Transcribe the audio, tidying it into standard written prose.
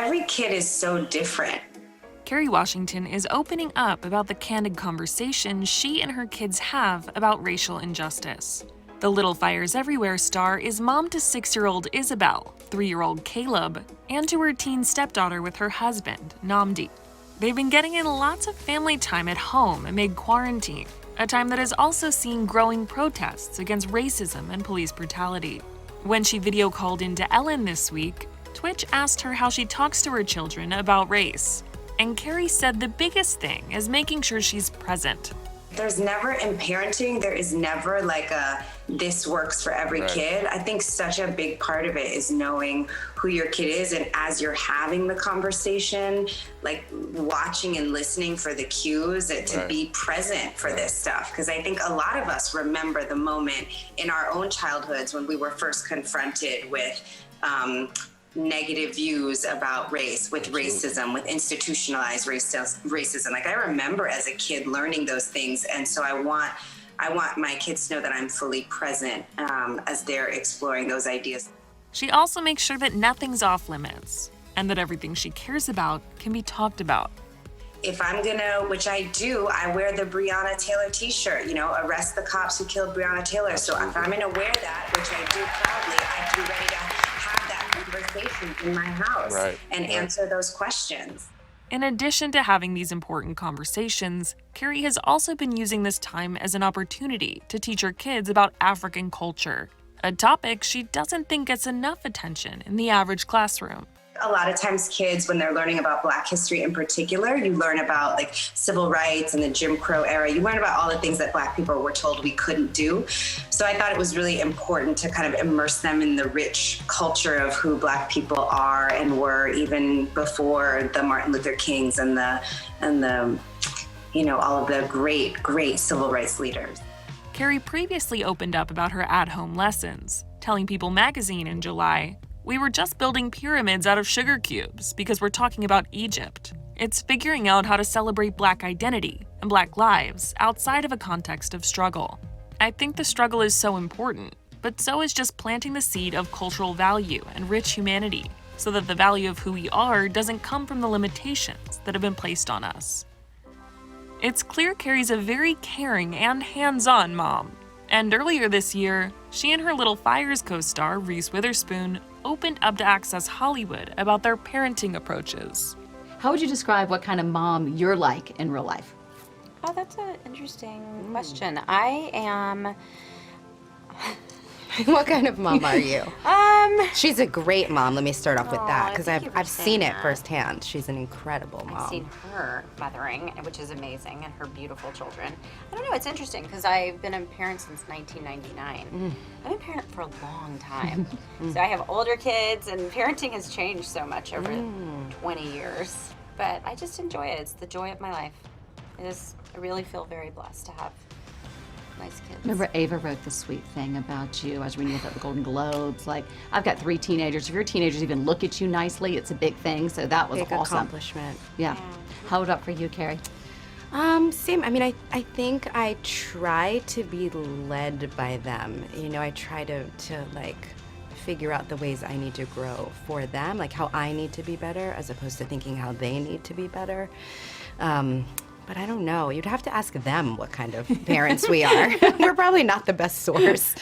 every kid is so different. Kerry Washington is opening up about the candid conversation she and her kids have about racial injustice. The Little Fires Everywhere star is mom to 6-year-old Isabel, 3-year-old Caleb, and to her teen stepdaughter with her husband, Namdi. They've been getting in lots of family time at home amid quarantine, a time that has also seen growing protests against racism and police brutality. When she video called into Ellen this week, Twitch asked her how she talks to her children about race. And Kerry said the biggest thing is making sure she's present. There's never, in parenting, there is never like this works for every kid. I think such a big part of it is knowing who your kid is, and as you're having the conversation, like watching and listening for the cues to be present for this stuff. Because I think a lot of us remember the moment in our own childhoods when we were first confronted with negative views about race, with racism, with institutionalized racism. Like, I remember as a kid learning those things, and so I want my kids to know that I'm fully present as they're exploring those ideas. She also makes sure that nothing's off limits, and that everything she cares about can be talked about. If I'm gonna, which I do, I wear the Breonna Taylor t-shirt, arrest the cops who killed Breonna Taylor. So if I'm gonna wear that, which I do proudly, I'd be ready to have that conversation in my house and answer those questions. In addition to having these important conversations, Kerry has also been using this time as an opportunity to teach her kids about African culture, a topic she doesn't think gets enough attention in the average classroom. A lot of times kids, when they're learning about Black history in particular, you learn about like civil rights and the Jim Crow era. You learn about all the things that Black people were told we couldn't do. So I thought it was really important to kind of immerse them in the rich culture of who Black people are and were, even before the Martin Luther Kings and the all of the great civil rights leaders. Kerry previously opened up about her at-home lessons, telling People magazine in July, "We were just building pyramids out of sugar cubes because we're talking about Egypt. It's figuring out how to celebrate Black identity and Black lives outside of a context of struggle. I think the struggle is so important, but so is just planting the seed of cultural value and rich humanity so that the value of who we are doesn't come from the limitations that have been placed on us." It's clear Kerry's a very caring and hands-on mom. And earlier this year, she and her Little Fires co-star, Reese Witherspoon, opened up to Access Hollywood about their parenting approaches. How would you describe what kind of mom you're like in real life? Oh, that's an interesting question. I am... What kind of mom are you? She's a great mom. Let me start off with that, because I've seen it firsthand. She's an incredible mom. I've seen her mothering, which is amazing, and her beautiful children. I don't know, it's interesting, because I've been a parent since 1999. I've been a parent for a long time. So I have older kids, and parenting has changed so much over 20 years. But I just enjoy it. It's the joy of my life. I really feel very blessed to have nice kids. Remember Ava wrote this sweet thing about you. I was reading about the Golden Globes. Like, I've got 3 teenagers. If your teenagers even look at you nicely, it's a big thing. So that was Big awesome. accomplishment. Yeah. How about for you, Kerry? Same. I mean, I think I try to be led by them. I try to like figure out the ways I need to grow for them, like how I need to be better, as opposed to thinking how they need to be better. But I don't know. You'd have to ask them what kind of parents we are. We're probably not the best source.